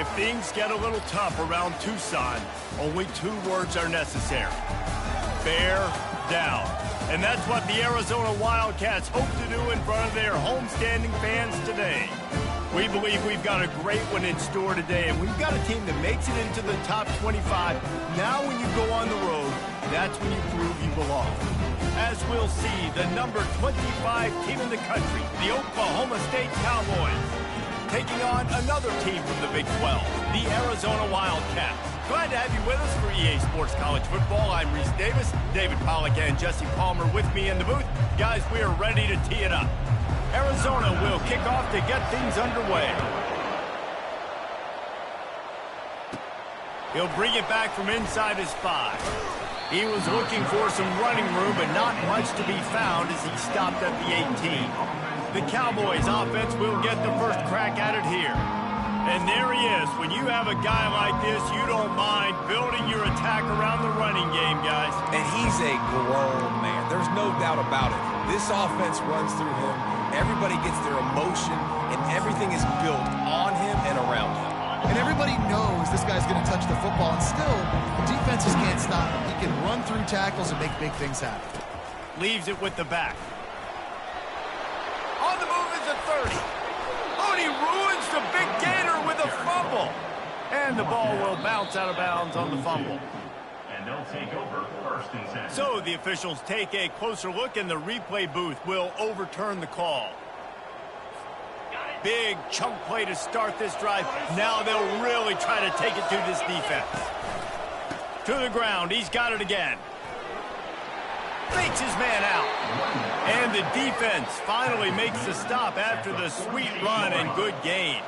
If things get a little tough around Tucson, only 2 words are necessary. Bear down. And that's what the Arizona Wildcats hope to do in front of their homestanding fans today. We believe we've got a great one in store today, and we've got a team that makes it into the top 25. Now when you go on the road, that's when you prove you belong. As we'll see, the number 25 team in the country, the Oklahoma State Cowboys, taking on another team from the Big 12, the Arizona Wildcats. Glad to have you with us for EA Sports College Football. I'm Reese Davis, David Pollack and Jesse Palmer with me in the booth. Guys, we are ready to tee it up. Arizona will kick off to get things underway. He'll bring it back from inside his 5. He was looking for some running room, but not much to be found as he stopped at the 18. The Cowboys offense will get the first crack at it here. And there he is. When you have a guy like this, you don't mind building your attack around the running game, guys. And he's a grown man. There's no doubt about it. This offense runs through him. Everybody gets their emotion, and everything is built on him and around him. And everybody knows this guy's going to touch the football, and still, the defenses can't stop him. He can run through tackles and make big things happen. Leaves it with the back. On the move is a 30. Oh, and he ruins the big gator with a fumble. And the ball will bounce out of bounds on the fumble. And they'll take over 1st and 10. So the officials take a closer look, and the replay booth will overturn the call. Big chunk play to start this drive. Now they'll really try to take it to this defense. To the ground. He's got it again. Fakes his man out. And the defense finally makes the stop after the sweet run and good gain.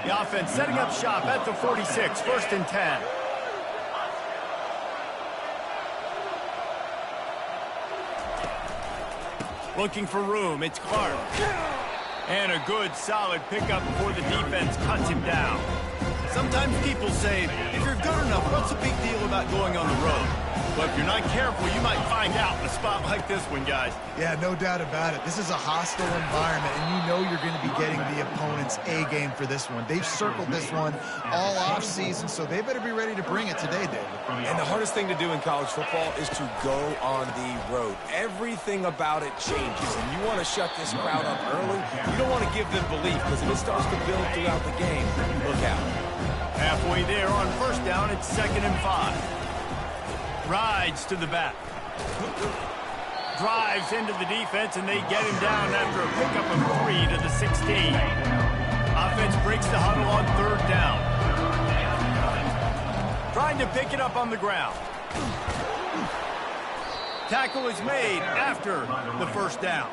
The offense setting up shop at the 46, 1st and 10. Looking for room. It's Clark. And a good, solid pickup before the defense cuts him down. Sometimes people say, if you're good enough, what's the big deal about going on the road? But if you're not careful, you might find out in a spot like this one, guys. Yeah, no doubt about it. This is a hostile environment, and you know you're going to be getting the opponent's A-game for this one. They've circled this one all offseason, so they better be ready to bring it today, David. And the hardest thing to do in college football is to go on the road. Everything about it changes, and you want to shut this crowd up early. You don't want to give them belief, because if it starts to build throughout the game, look out. Halfway there on 1st down, it's 2nd and 5. Rides to the back. Drives into the defense, and they get him down after a pickup of 3 to the 16. Offense breaks the huddle on 3rd down. Trying to pick it up on the ground. Tackle is made after the 1st down.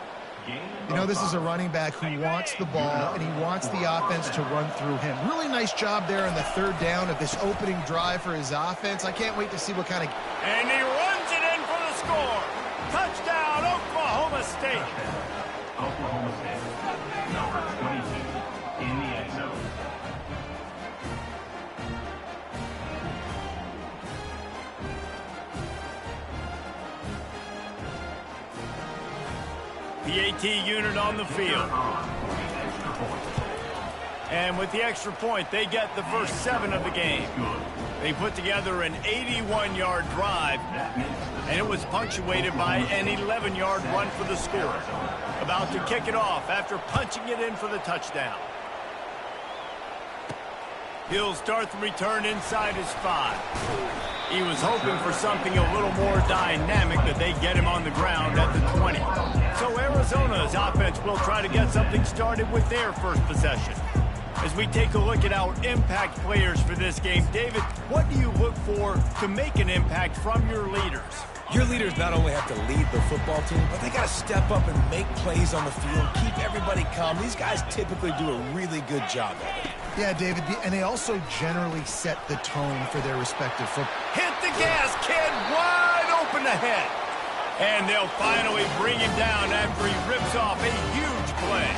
You know, this is a running back who wants the ball, and he wants the offense to run through him. Really nice job there on the 3rd down of this opening drive for his offense. I can't wait to see what kind of... And he runs it in for the score. Touchdown, Oklahoma State. Oklahoma State, number 22 in the end zone. The AT unit on the field. And with the extra point, they get the first 7 of the game. They put together an 81-yard drive, and it was punctuated by an 11-yard run for the score. About to kick it off after punching it in for the touchdown. He'll start the return inside his 5. He was hoping for something a little more dynamic, that they get him on the ground at the 20. So Arizona's offense will try to get something started with their first possession. As we take a look at our impact players for this game, David, what do you look for to make an impact from your leaders? Your leaders not only have to lead the football team, but they got to step up and make plays on the field, keep everybody calm. These guys typically do a really good job at it. Yeah, David, and they also generally set the tone for their respective football. Hit the gas, kid, wide open ahead. And they'll finally bring him down after he rips off a huge play.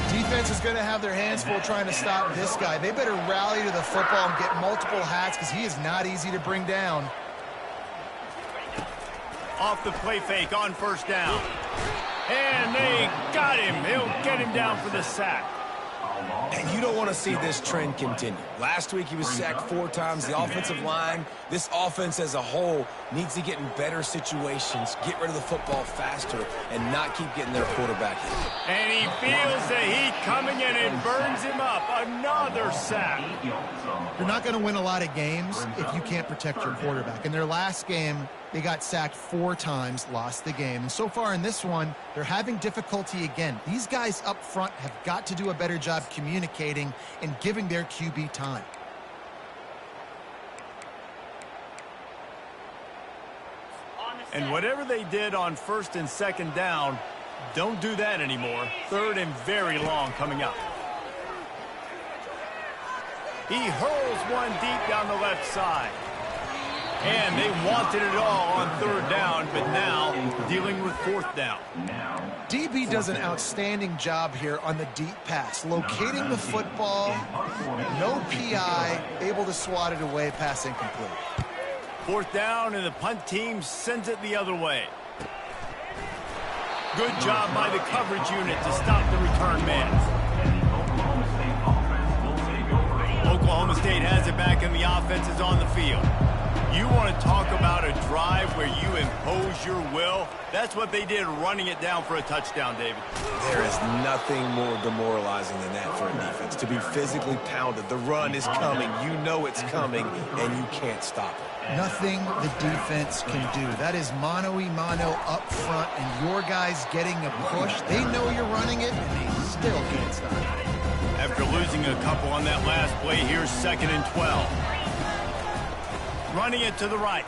Defense is going to have their hands full trying to stop this guy. They better rally to the football and get multiple hats, because he is not easy to bring down. Off the play fake on 1st down. And they got him. He'll get him down for the sack. And you don't want to see this trend continue. Last week he was sacked 4 times. The offensive line, this offense as a whole, needs to get in better situations, get rid of the football faster, and not keep getting their quarterback hit. And he feels the heat coming in and burns him up. Another sack. You're not going to win a lot of games if you can't protect your quarterback. In their last game, they got sacked 4 times, lost the game. And so far in this one, they're having difficulty again. These guys up front have got to do a better job communicating and giving their QB time. And whatever they did on 1st and 2nd down, don't do that anymore. 3rd and very long coming up. He hurls one deep down the left side. And they wanted it all on 3rd down, but now dealing with 4th down. DB does an outstanding job here on the deep pass, locating the football, no PI, able to swat it away, pass incomplete. 4th down, and the punt team sends it the other way. Good job by the coverage unit to stop the return man. Oklahoma State has it back, and the offense is on the field. You want to talk about a drive where you impose your will? That's what they did, running it down for a touchdown, David. There is nothing more demoralizing than that for a defense, to be physically pounded. The run is coming. You know it's coming, and you can't stop it. Nothing the defense can do. That is mano-a-mano up front, and your guys getting a push. They know you're running it, and they still can't stop it. After losing a couple on that last play, here's 2nd and 12. Running it to the right.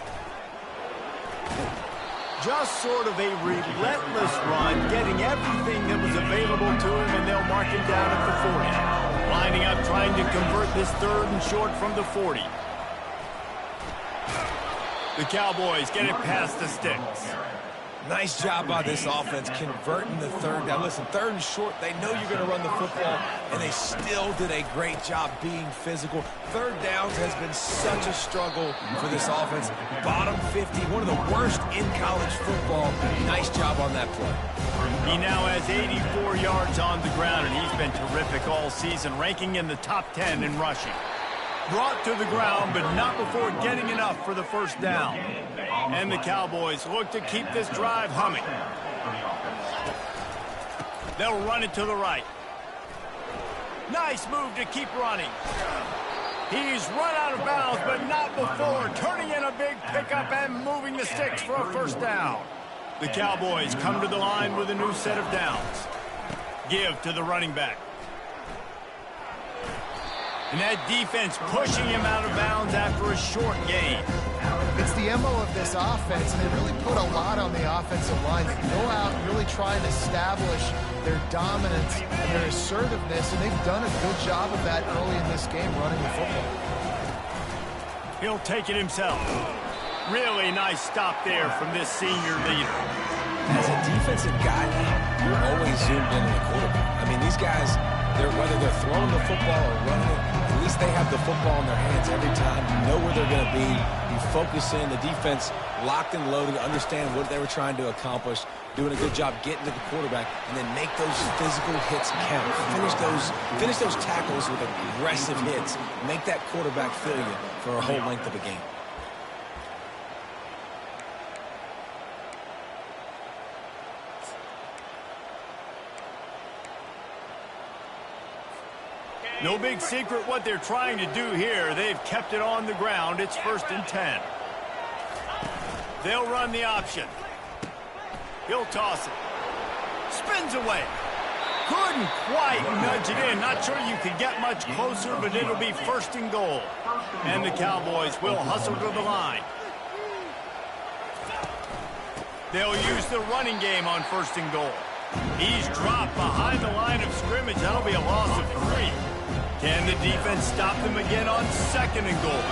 Just sort of a relentless run, getting everything that was available to him, and they'll mark him down at the 40. Lining up, trying to convert this 3rd and short from the 40. The Cowboys get it past the sticks. Nice job by this offense converting the 3rd down. Listen, 3rd and short, they know you're going to run the football, and they still did a great job being physical. 3rd downs has been such a struggle for this offense. Bottom 50, one of the worst in college football. Nice job on that play. He now has 84 yards on the ground, and he's been terrific all season, ranking in the top 10 in rushing. Brought to the ground, but not before getting enough for the 1st down. And the Cowboys look to keep this drive humming. They'll run it to the right. Nice move to keep running. He's run out of bounds, but not before turning in a big pickup and moving the sticks for a 1st down. The Cowboys come to the line with a new set of downs. Give to the running back. And that defense pushing him out of bounds after a short gain. It's the MO of this offense, and they really put a lot on the offensive line. They go out and really try and establish their dominance and their assertiveness, and they've done a good job of that early in this game, running the football. He'll take it himself. Really nice stop there from this senior leader. As a defensive guy, you're always zoomed in on the quarterback. I mean, these guys, whether they're throwing the football or running it, at least they have the football in their hands every time. You know where they're going to be. You focus in. The defense locked and loaded, understand what they were trying to accomplish, doing a good job getting to the quarterback, and then make those physical hits count. Finish those tackles with aggressive hits. Make that quarterback feel you for a whole length of a game. No big secret what they're trying to do here. They've kept it on the ground. It's 1st and 10. They'll run the option. He'll toss it. Spins away. Couldn't quite nudge it in. Not sure you could get much closer, but it'll be 1st and goal. And the Cowboys will hustle to the line. They'll use the running game on 1st and goal. He's dropped behind the line of scrimmage. That'll be a loss of 3. Can the defense stop them again on 2nd and goal?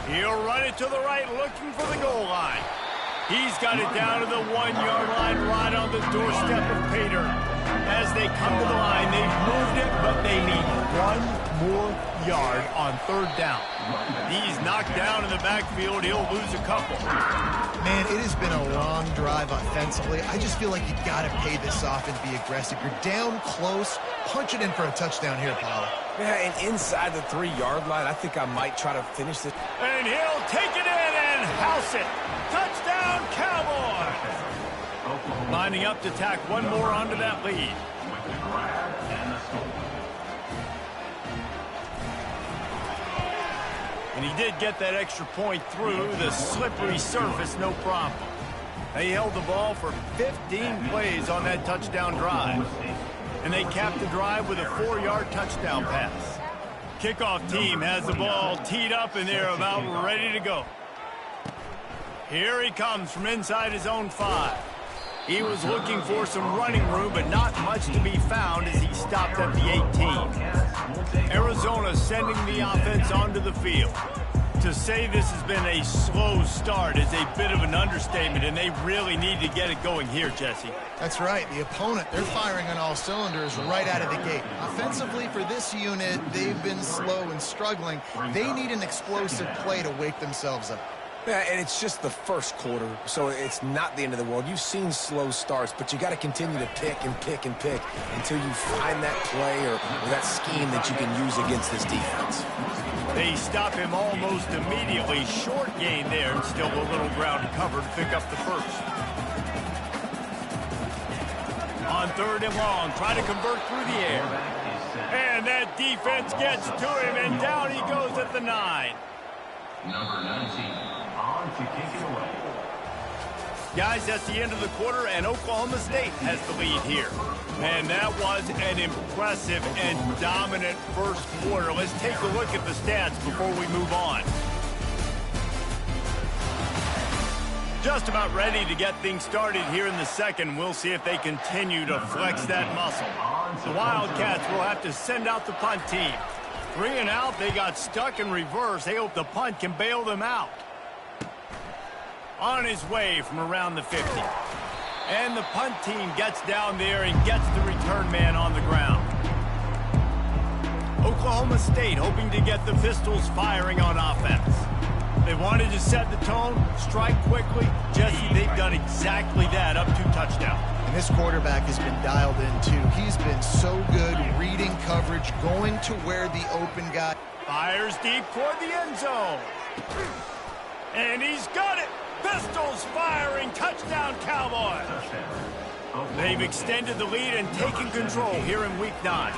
He'll run it to the right, looking for the goal line. He's got it down to the 1-yard line, right on the doorstep of Pater. As they come to the line, they've moved it, but they need 1 more yard on third down. He's knocked down in the backfield. He'll lose a couple. Man, it has been a long drive offensively. I just feel like you got to pay this off and be aggressive. You're down close. Punch it in for a touchdown here, Paolo. Yeah, and inside the 3-yard line, I think I might try to finish this. And he'll take it in and house it. Touchdown, Cowboys! Lining up to tack one more onto that lead. And he did get that extra point through the slippery surface, no problem. They held the ball for 15 plays on that touchdown drive. And they capped the drive with a 4-yard touchdown pass. Kickoff team has the ball teed up, and they're about ready to go. Here he comes from inside his own 5. He was looking for some running room, but not much to be found as he stopped at the 18. Arizona sending the offense onto the field. To say this has been a slow start is a bit of an understatement, and they really need to get it going here, Jesse. That's right. The opponent, they're firing on all cylinders right out of the gate. Offensively, for this unit, they've been slow and struggling. They need an explosive play to wake themselves up. Yeah, and it's just the first quarter, so it's not the end of the world. You've seen slow starts, but you got to continue to pick and pick and pick until you find that play or that scheme that you can use against this defense. They stop him almost immediately. Short gain there, and still a little ground to cover to pick up the first. On third and long, try to convert through the air. And that defense gets to him, and down he goes at the 9. Number 19, on to kick it away. Guys, that's the end of the quarter, and Oklahoma State has the lead here. And that was an impressive and dominant first quarter. Let's take a look at the stats before we move on. Just about ready to get things started here in the second. We'll see if they continue to flex that muscle. The Wildcats will have to send out the punt team. 3 and out, they got stuck in reverse. They hope the punt can bail them out. On his way from around the 50. And the punt team gets down there and gets the return man on the ground. Oklahoma State hoping to get the Pistols firing on offense. They wanted to set the tone, strike quickly. Jesse, they've done exactly that up to touchdown. And this quarterback has been dialed in, too. He's been so good reading coverage, going to where the open guy. Fires deep toward the end zone. And he's got it. Pistols firing. Touchdown, Cowboys. They've extended the lead and taken control here in Week 9.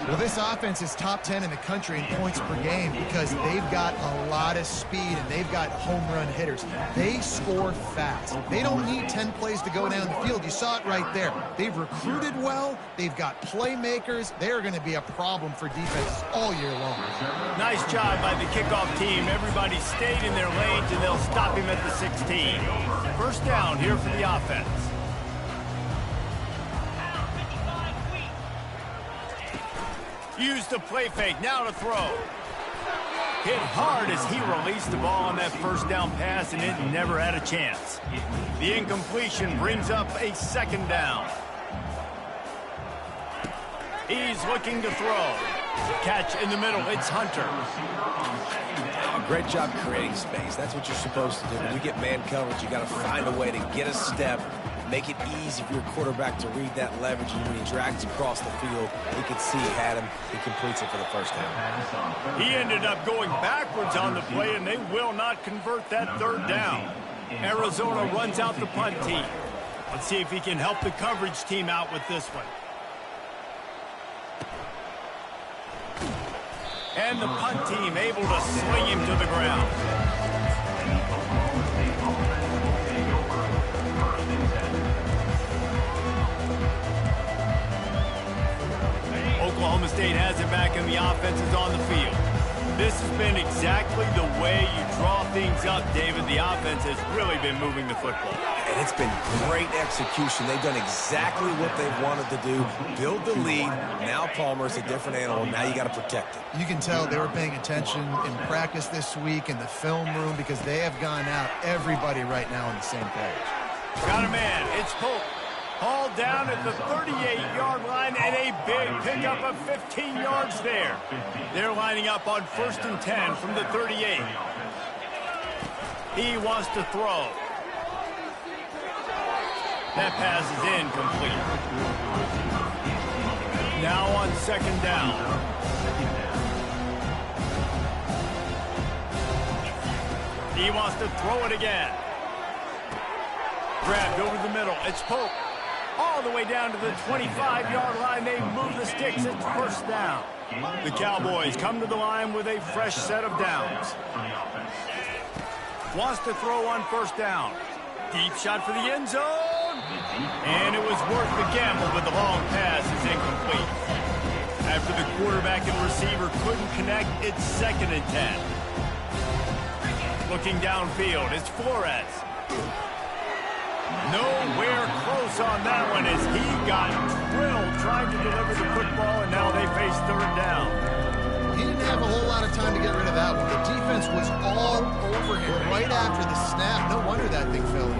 Well, this offense is top 10 in the country in points per game because they've got a lot of speed and they've got home run hitters. They score fast. They don't need 10 plays to go down the field. You saw it right there. They've recruited well. They've got playmakers. They're going to be a problem for defenses all year long. Nice job by the kickoff team. Everybody stayed in their lanes, and they'll stop him at the 16. First down here for the offense. Use the play fake, now to throw. Hit hard as he released the ball on that first down pass, and it never had a chance. The incompletion brings up a second down. He's looking to throw. Catch in the middle, it's Hunter. Great job creating space. That's what you're supposed to do. When you get man coverage, you got to find a way to get a step, make it easy for your quarterback to read that leverage, and when he drags across the field, he can see he had him. He completes it for the first down. He ended up going backwards on the play, and they will not convert that third down. Arizona runs out the punt team. Let's see if he can help the coverage team out with this one. And the punt team able to sling him to the ground. Oklahoma State has it back, and the offense is on the field. This has been exactly the way you draw things up, David. The offense has really been moving the football. And it's been great execution. They've done exactly what they wanted to do, build the lead. Now Palmer's a different animal. Now you got to protect it. You can tell they were paying attention in practice this week in the film room because they have gone out everybody right now on the same page. Got a man. It's Polk. Hauled down at the 38-yard line, and a big pickup of 15 yards there. They're lining up on 1st and 10 from the 38. He wants to throw. That pass is incomplete. Now on 2nd down. He wants to throw it again. Grabbed over the middle. It's Pope. All the way down to the 25-yard line. They move the sticks. It's 1st down. The Cowboys come to the line with a fresh set of downs. Wants to throw on 1st down. Deep shot for the end zone. And it was worth the gamble, but the long pass is incomplete. After the quarterback and receiver couldn't connect, it's 2nd and 10. Looking downfield, it's Flores. Nowhere close on that one as he got drilled trying to deliver the football, and now they face 3rd down. He didn't have a whole lot of time to get rid of that one. The defense was all over him right after the snap. No wonder that thing fell in.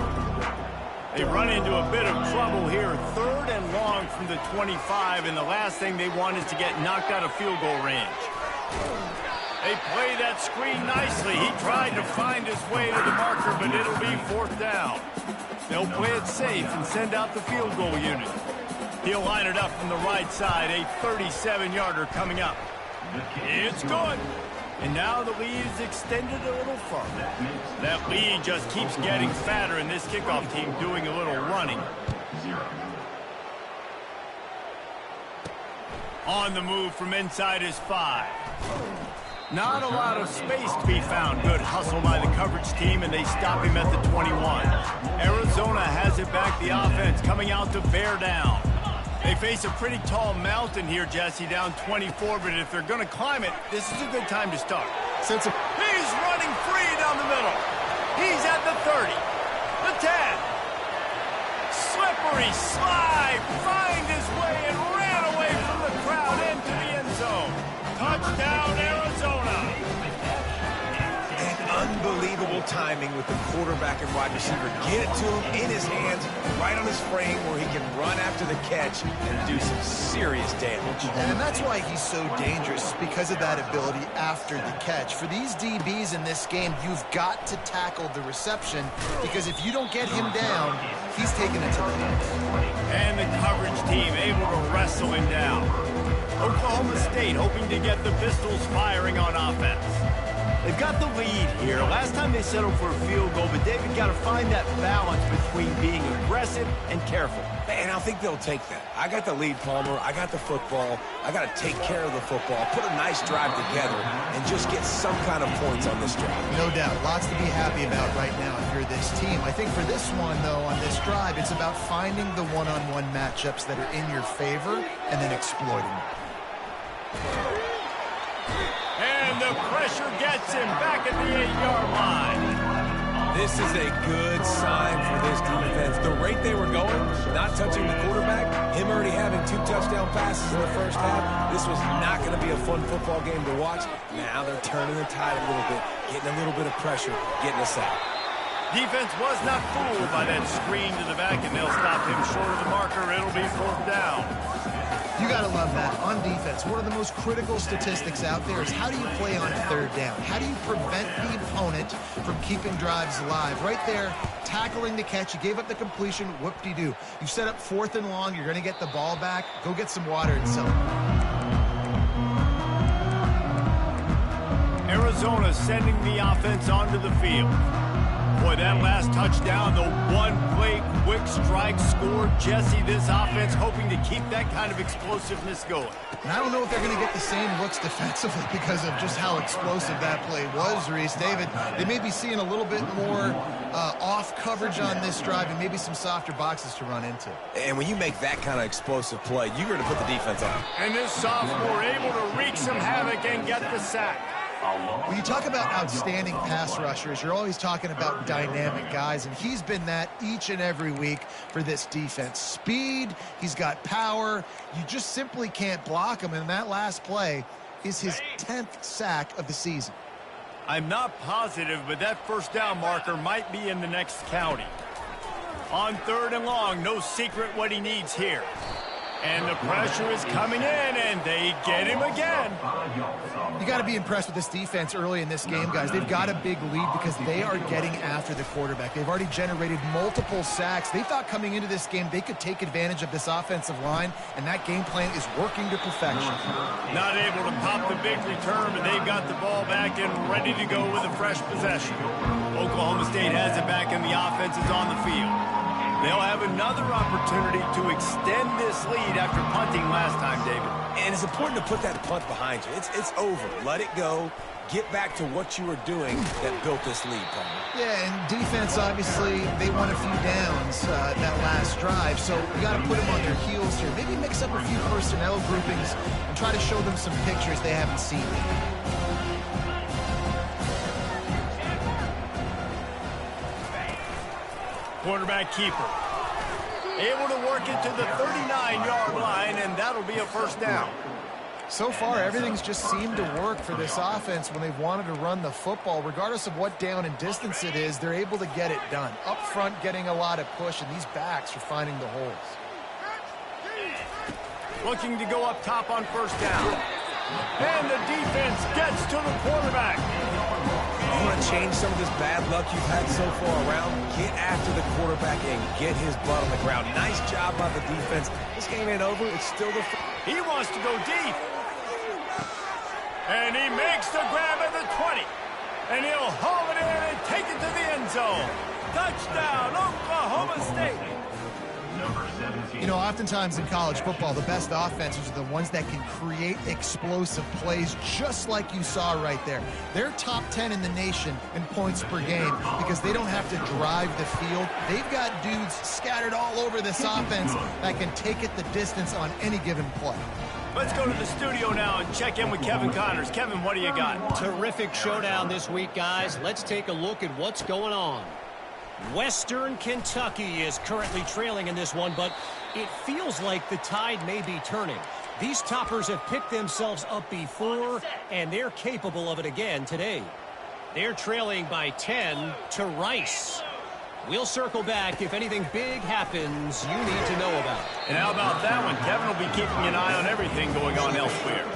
They run into a bit of trouble here. 3rd and long from the 25, and the last thing they want is to get knocked out of field goal range. They play that screen nicely. He tried to find his way to the marker, but it'll be 4th down. They'll play it safe and send out the field goal unit. He'll line it up from the right side. A 37-yarder coming up. It's good. And now the lead is extended a little further. That lead just keeps getting fatter, and this kickoff team doing a little running. On the move from inside his 5. Not a lot of space to be found. Good hustle by the coverage team, and they stop him at the 21. Arizona has it back. The offense coming out to bear down. They face a pretty tall mountain here, Jesse, down 24, but if they're going to climb it, this is a good time to start. He's running free down the middle. He's at the 30, the 10. Slippery slide, find his way and ran away from the crowd into the end zone. Touchdown, Arizona. Unbelievable timing with the quarterback and wide receiver. Get it to him in his hands, right on his frame where he can run after the catch and do some serious damage. And that's why he's so dangerous, because of that ability after the catch. For these DBs in this game, you've got to tackle the reception, because if you don't get him down, he's taking it to the house. And the coverage team able to wrestle him down. Oklahoma State hoping to get the Pistols firing on offense. They've got the lead here. Last time they settled for a field goal, but David got to find that balance between being aggressive and careful. And I think they'll take that. I got the lead, Palmer. I got the football. I got to take care of the football, put a nice drive together, and just get some kind of points on this drive. No doubt. Lots to be happy about right now if you're this team. I think for this one, though, on this drive, it's about finding the one-on-one matchups that are in your favor and then exploiting them. And the pressure gets him back at the 8-yard line. This is a good sign for this defense. The rate they were going, not touching the quarterback, him already having 2 touchdown passes in the first half, this was not going to be a fun football game to watch. Now they're turning the tide a little bit, getting a little bit of pressure, getting us out. Defense was not fooled by that screen to the back, and they'll stop him short of the marker. It'll be 4th down. You got to love that. On defense, one of the most critical statistics out there is how do you play on 3rd down? How do you prevent the opponent from keeping drives alive? Right there, tackling the catch. You gave up the completion. Whoop-de-doo. You set up 4th and long. You're going to get the ball back. Go get some water and sell it. Arizona sending the offense onto the field. Boy, that last touchdown, the one-play quick strike score. Jesse, this offense hoping to keep that kind of explosiveness going. And I don't know if they're going to get the same looks defensively because of just how explosive that play was, Reese. David, they may be seeing a little bit more off coverage on this drive and maybe some softer boxes to run into. And when you make that kind of explosive play, you're going to put the defense on. And this sophomore able to wreak some havoc and get the sack. When you talk about outstanding pass rushers, you're always talking about dynamic guys, and he's been that each and every week for this defense. Speed, he's got power. You just simply can't block him, and that last play is his 10th sack of the season. I'm not positive, but that 1st down marker might be in the next county. On 3rd and long, no secret what he needs here. And the pressure is coming in, and they get him again. You got to be impressed with this defense early in this game, guys. They've got a big lead because they are getting after the quarterback. They've already generated multiple sacks. They thought coming into this game they could take advantage of this offensive line, and that game plan is working to perfection. Not able to pop the big return, but they've got the ball back and ready to go with a fresh possession. Oklahoma State has it back, and the offense is on the field. They'll have another opportunity to extend this lead after punting last time, David. And it's important to put that punt behind you. It's over. Let it go. Get back to what you were doing that built this lead, Paul. Yeah, and defense, obviously, they won a few downs that last drive, so you got to put them on their heels here. Maybe mix up a few personnel groupings and try to show them some pictures they haven't seen. Quarterback keeper. Able to work it to the 39-yard line, and that'll be a first down. So far, everything's just seemed to work for this offense when they've wanted to run the football. Regardless of what down and distance it is, they're able to get it done. Up front, getting a lot of push, and these backs are finding the holes. Looking to go up top on first down. And the defense gets to the quarterback. You want to change some of this bad luck you've had so far around? Get after the quarterback and get his butt on the ground. Nice job by the defense. This game ain't over. It's still the... He wants to go deep. And he makes the grab at the 20. And he'll haul it in and take it to the end zone. Touchdown, Oklahoma State. You know, oftentimes in college football, the best offenses are the ones that can create explosive plays, just like you saw right there. They're top 10 in the nation in points per game because they don't have to drive the field. They've got dudes scattered all over this offense that can take it the distance on any given play. Let's go to the studio now and check in with Kevin Connors. Kevin, what do you got? Terrific showdown this week, guys. Let's take a look at what's going on. Western Kentucky is currently trailing in this one, but it feels like the tide may be turning. These toppers have picked themselves up before, and they're capable of it again today. They're trailing by 10 to Rice. We'll circle back if anything big happens you need to know about. And how about that one? Kevin will be keeping an eye on everything going on elsewhere.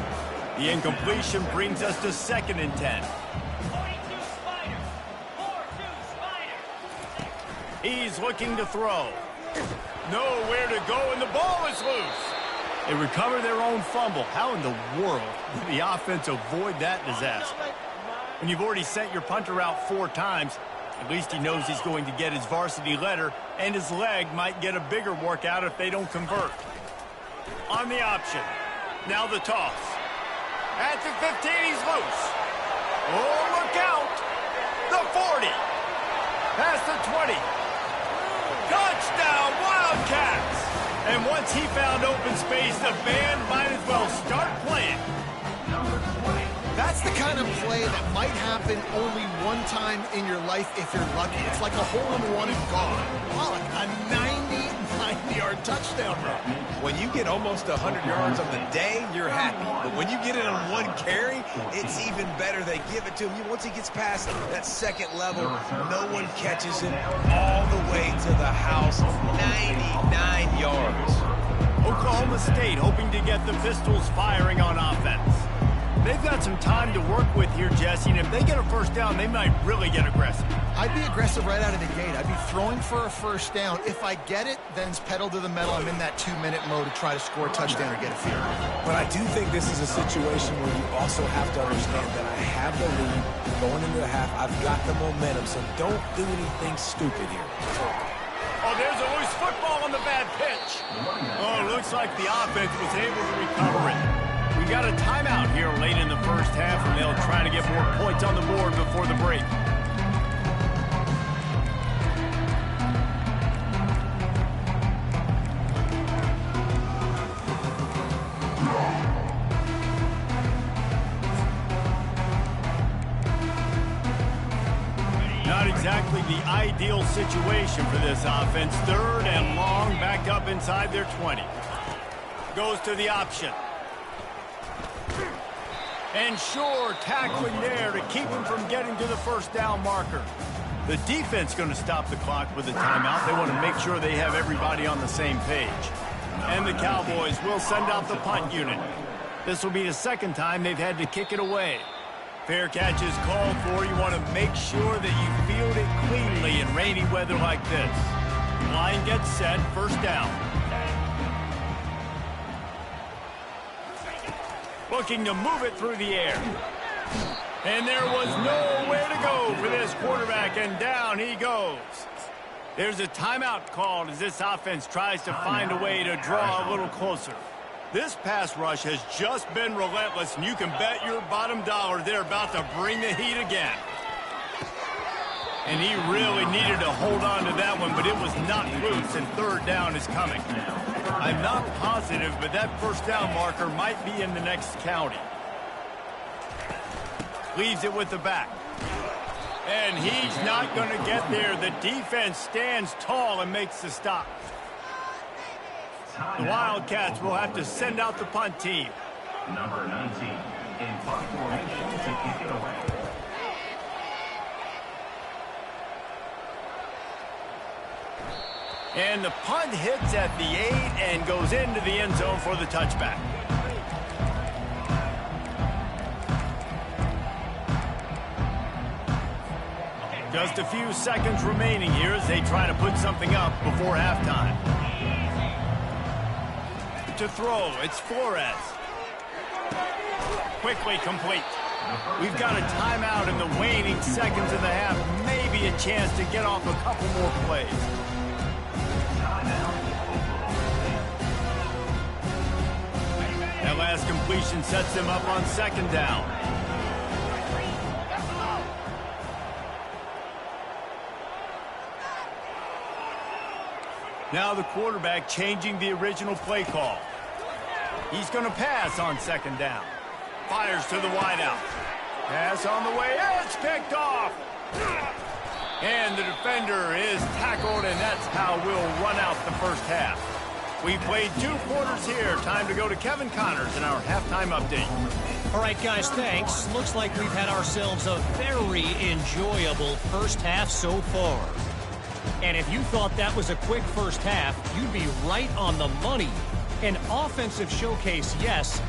The incompletion brings us to 2nd and 10. He's looking to throw. Nowhere to go, and the ball is loose. They recover their own fumble. How in the world did the offense avoid that disaster? When you've already sent your punter out 4 times, at least he knows he's going to get his varsity letter, and his leg might get a bigger workout if they don't convert. On the option. Now the toss. At the 15, he's loose. Oh, look out. The 40. Past the 20. Touchdown, Wildcats! And once he found open space, the band might as well start playing. That's the kind of play that might happen only one time in your life if you're lucky. It's like a hole-in-one in golf. Pollock, a 99-yard touchdown run. When you get almost 100 yards on the day, you're happy. But when you get it on one carry, it's even better. They give it to him. Once he gets past that second level, no one catches him all the way to the house. 99 yards. Oklahoma State hoping to get the Pistols firing on offense. They've got some time to work with here, Jesse, and if they get a first down, they might really get aggressive. I'd be aggressive right out of the gate. I'd be throwing for a first down. If I get it, then it's pedal to the metal. I'm in that 2-minute mode to try to score a touchdown or get a field. But I do think this is a situation where you also have to understand that I have the lead going into the half. I've got the momentum, so don't do anything stupid here. Oh, there's a loose football on the bad pitch. Oh, looks like the offense was able to recover it. We got a timeout here late in the first half, and they'll try to get more points on the board before the break. Not exactly the ideal situation for this offense. 3rd and long, back up inside their 20. Goes to the option. And sure, tackling there to keep him from getting to the first down marker. The defense going to stop the clock with a timeout. They want to make sure they have everybody on the same page. And the Cowboys will send out the punt unit. This will be the second time they've had to kick it away. Fair catch is called for. You want to make sure that you field it cleanly in rainy weather like this. Line gets set, first down. Looking to move it through the air. And there was nowhere to go for this quarterback, and down he goes. There's a timeout called as this offense tries to find a way to draw a little closer. This pass rush has just been relentless, and you can bet your bottom dollar they're about to bring the heat again. And he really needed to hold on to that one, but it was not loose, and third down is coming. I'm not positive, but that first down marker might be in the next county. Leaves it with the back. And he's not going to get there. The defense stands tall and makes the stop. The Wildcats will have to send out the punt team. Number 19 in punt formation to kick it away. And the punt hits at the 8 and goes into the end zone for the touchback. Just a few seconds remaining here as they try to put something up before halftime. To throw, it's Flores. Quickly complete. We've got a timeout in the waning seconds of the half. Maybe a chance to get off a couple more plays. That last completion sets them up on second down. Now the quarterback changing the original play call. He's going to pass on second down. Fires to the wideout. Pass on the way. It's picked off. And the defender is tackled, and that's how we'll run out the first half. We played 2 quarters here. Time to go to Kevin Connors in our halftime update. All right, guys, thanks. Looks like we've had ourselves a very enjoyable first half so far. And if you thought that was a quick first half, you'd be right on the money. An offensive showcase, yes,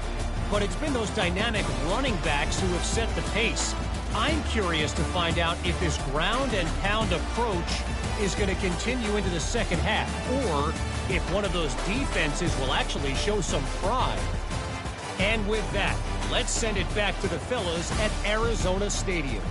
but it's been those dynamic running backs who have set the pace. I'm curious to find out if this ground and pound approach is going to continue into the second half, or if one of those defenses will actually show some pride. And with that, let's send it back to the fellas at Arizona Stadium.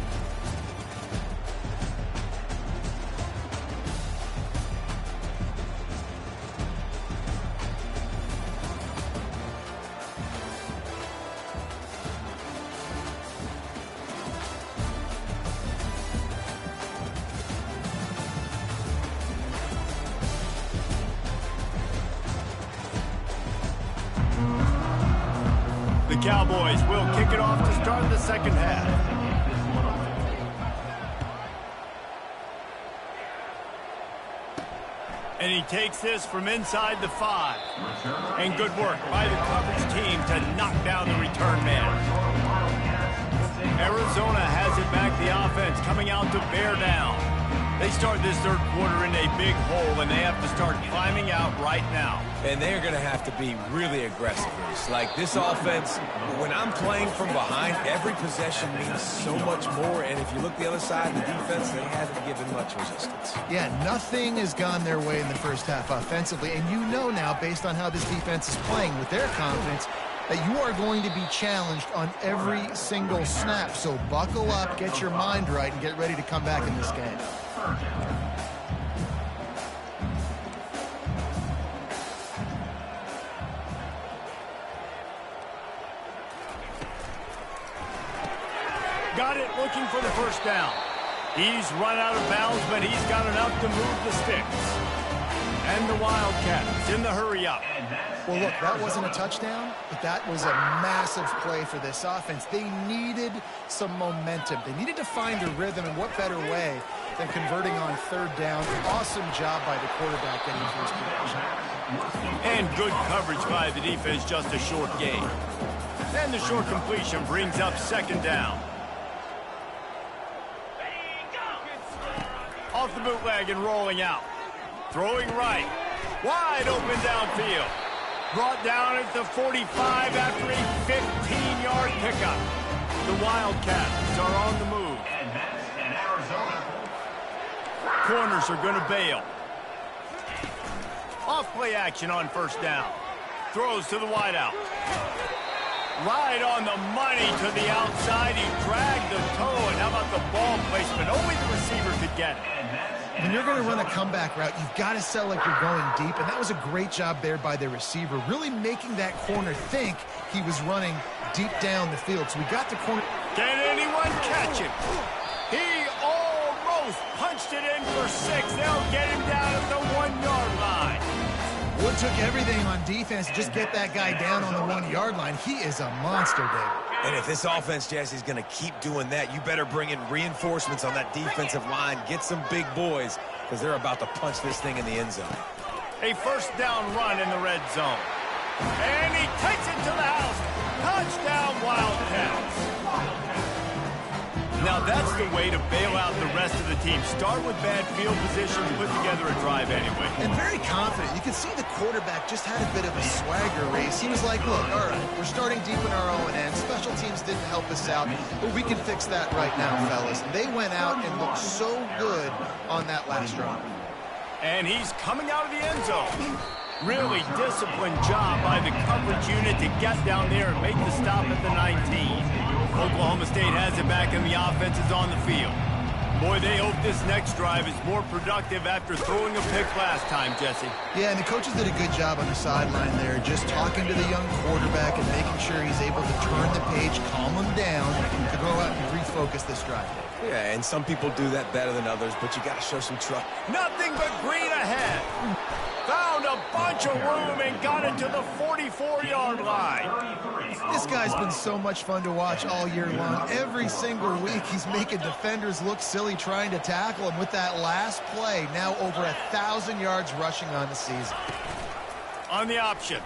The Cowboys will kick it off to start the second half. And he takes this from inside the 5. And good work by the coverage team to knock down the return man. Arizona has it back, the offense coming out to bear down. They start this third quarter in a big hole, and they have to start climbing out right now. And they're going to have to be really aggressive. Like this offense, when I'm playing from behind, every possession means so much more. And if you look the other side, the defense, they haven't given much resistance. Yeah, nothing has gone their way in the first half offensively. And you know now, based on how this defense is playing with their confidence, that you are going to be challenged on every single snap. So buckle up, get your mind right, and get ready to come back in this game. Got it, looking for the first down. He's run out of bounds, but he's got enough to move the sticks. And the Wildcats in the hurry-up. Well, look, that wasn't a touchdown, but that was a massive play for this offense. They needed some momentum. They needed to find a rhythm, and what better way than converting on third down. Awesome job by the quarterback getting first position. And good coverage by the defense, just a short gain. And the short completion brings up second down. Off the bootleg and rolling out. Throwing right. Wide open downfield. Brought down at the 45 after a 15-yard pickup. The Wildcats are on the move. And that's an Arizona. Corners are going to bail. Off play action on first down. Throws to the wideout. Right on the money to the outside. He dragged the toe. And how about the ball placement? Only the receiver could get it. When you're going to run a comeback route, you've got to sell like you're going deep, and that was a great job there by the receiver, really making that corner think he was running deep down the field. So we got the corner. Can anyone catch him? He almost punched it in for 6. They'll get him down at the 1-yard line. Wood took everything on defense to just get that guy down on the 1-yard line. He is a monster, David. And if this offense, Jesse, is going to keep doing that, you better bring in reinforcements on that defensive line. Get some big boys, because they're about to punch this thing in the end zone. A first down run in the red zone. And he takes it to the house. Touchdown, Wildcats. Now that's the way to bail out the rest of the team. Start with bad field position, put together a drive anyway. And very confident. You can see the quarterback just had a bit of a swagger race. He was like, look, all right, we're starting deep in our own end. Special teams didn't help us out, but we can fix that right now, fellas. And they went out and looked so good on that last drive. And he's coming out of the end zone. Really disciplined job by the coverage unit to get down there and make the stop at the 19. Oklahoma State has it back and the offense is on the field. Boy, they hope this next drive is more productive after throwing a pick last time, Jesse. Yeah, and the coaches did a good job on the sideline there, just talking to the young quarterback and making sure he's able to turn the page, calm him down, to go out and refocus this drive. Yeah, and some people do that better than others, but you got to show some trust. Nothing but green ahead. Found a bunch of room and got it to the 44-yard line. This guy's been so much fun to watch all year long. Every single week he's making defenders look silly trying to tackle him with that last play. Now over 1,000 yards rushing on the season. On the option.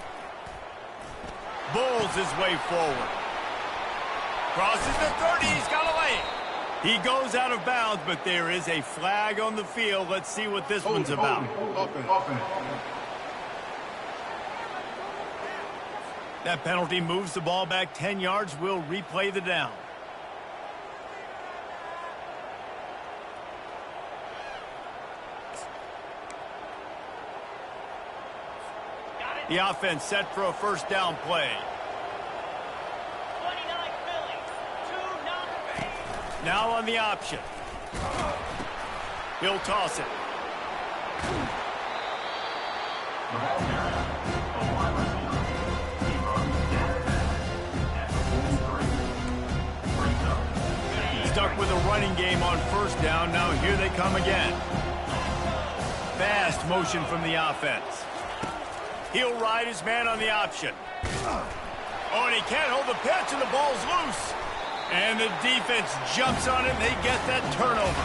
Bulls his way forward. Crosses the 30. He's got a lane. He goes out of bounds, but there is a flag on the field. Let's see what this one's about. That penalty moves the ball back 10 yards. We'll replay the down. The offense set for a first down play. Now on the option. He'll toss it. Stuck with a running game on first down. Now here they come again. Fast motion from the offense. He'll ride his man on the option. Oh, and he can't hold the pitch, and the ball's loose. And the defense jumps on it, and they get that turnover.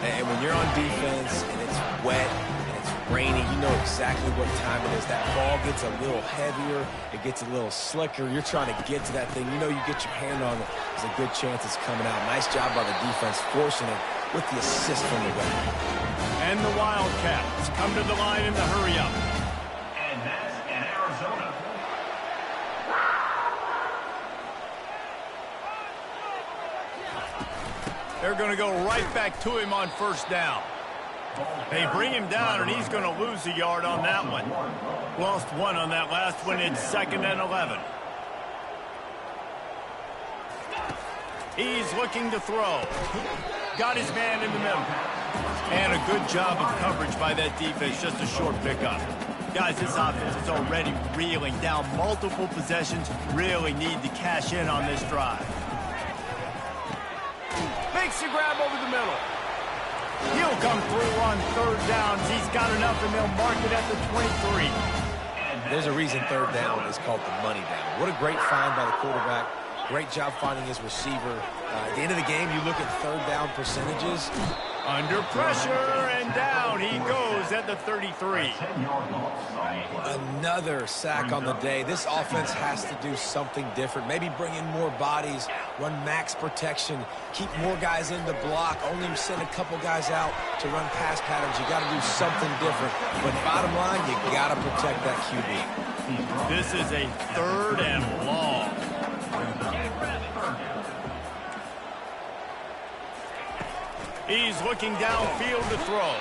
And when you're on defense, and it's wet, and it's raining, you know exactly what time it is. That ball gets a little heavier, it gets a little slicker. You're trying to get to that thing. You know you get your hand on it, there's a good chance it's coming out. Nice job by the defense, forcing it with the assist from the wet. And the Wildcats come to the line in the hurry-up. And that's an Arizona. They're going to go right back to him on first down. They bring him down, and he's going to lose a yard on that one. Lost one on that last one. It's 2nd and 11. He's looking to throw. Got his man in the middle. And a good job of coverage by that defense. Just a short pickup. Guys, this offense is already reeling down multiple possessions. Really need to cash in on this drive. Makes the grab over the middle. He'll come through on third downs. He's got enough, and they'll mark it at the 23. There's a reason third down is called the money down. What a great find by the quarterback. Great job finding his receiver. At the end of the game, you look at third down percentages. Under pressure, and down he goes at the 33. Another sack on the day. This offense has to do something different. Maybe bring in more bodies, run max protection, keep more guys in the block, only send a couple guys out to run pass patterns. You got to do something different. But bottom line, you got to protect that QB. This is a 3rd and long. He's looking downfield to throw.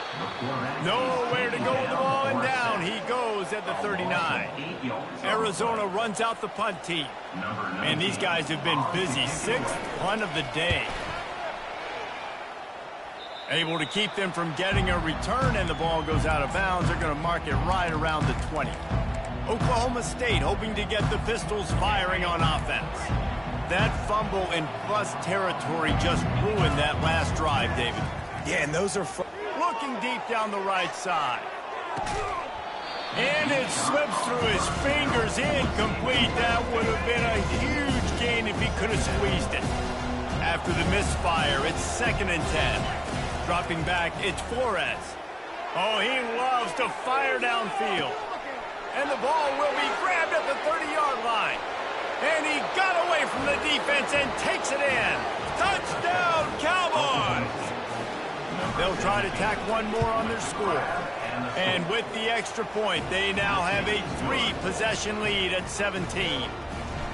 Nowhere to go with the ball, and down he goes at the 39. Arizona runs out the punt team. And these guys have been busy. 6th punt of the day. Able to keep them from getting a return, and the ball goes out of bounds. They're going to mark it right around the 20. Oklahoma State hoping to get the Pistols firing on offense. That fumble in bust territory just ruined that last drive, David. Yeah, and those are... Looking deep down the right side. And it slips through his fingers, incomplete. That would have been a huge gain if he could have squeezed it. After the misfire, it's 2nd and 10. Dropping back, it's Flores. Oh, he loves to fire downfield. And the ball will be grabbed at the 30-yard line. And he got away from the defense and takes it in. Touchdown, Cowboys! They'll try to tack one more on their score. And with the extra point, they now have a 3-possession lead at 17.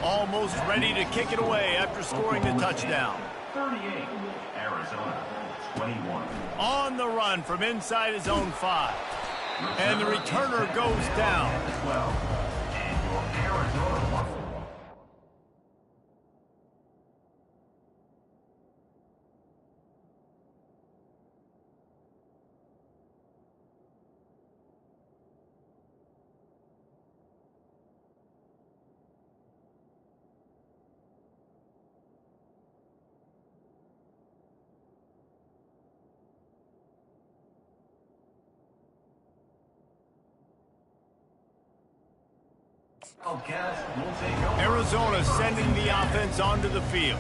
Almost ready to kick it away after scoring the touchdown. 38, Arizona, 21. On the run from inside his own 5. And the returner goes down. 12, and your Arizona Buffalo. Arizona sending the offense onto the field.